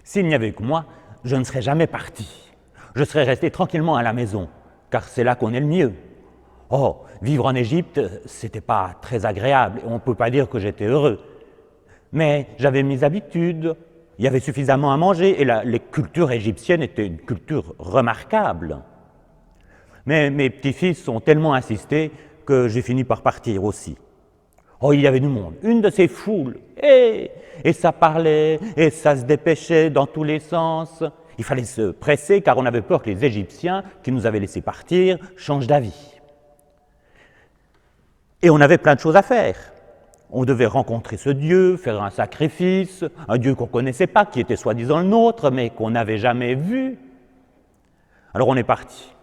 S'il n'y avait que moi, je ne serais jamais parti. Je serais resté tranquillement à la maison, car c'est là qu'on est le mieux. Oh, vivre en Égypte, c'était pas très agréable, et on ne peut pas dire que j'étais heureux. Mais j'avais mes habitudes, il y avait suffisamment à manger, et la culture égyptienne était une culture remarquable. Mais mes petits-fils ont tellement insisté que j'ai fini par partir aussi. Oh, il y avait du monde, une de ces foules, et ça parlait, et ça se dépêchait dans tous les sens. Il fallait se presser car on avait peur que les Égyptiens, qui nous avaient laissé partir, changent d'avis. Et on avait plein de choses à faire. On devait rencontrer ce Dieu, faire un sacrifice, un Dieu qu'on ne connaissait pas, qui était soi-disant le nôtre, mais qu'on n'avait jamais vu. Alors on est parti.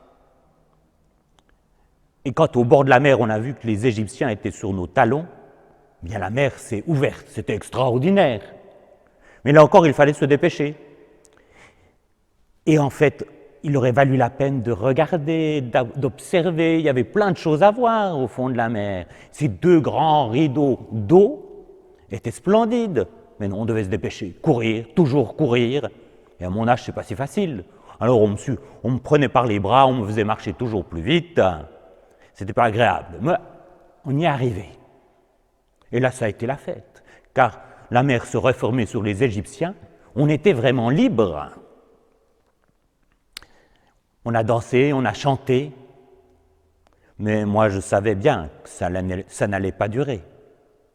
Et quand au bord de la mer, on a vu que les Égyptiens étaient sur nos talons, bien la mer s'est ouverte, c'était extraordinaire. Mais là encore, il fallait se dépêcher. Et en fait, il aurait valu la peine de regarder, d'observer, il y avait plein de choses à voir au fond de la mer. Ces deux grands rideaux d'eau étaient splendides, mais non, on devait se dépêcher, courir, toujours courir. Et à mon âge, c'est pas si facile. Alors on me prenait par les bras, on me faisait marcher toujours plus vite. C'était pas agréable, mais on y est arrivé. Et là, ça a été la fête, car la mer se reformait sur les Égyptiens, on était vraiment libres. On a dansé, on a chanté, mais moi je savais bien que ça n'allait pas durer.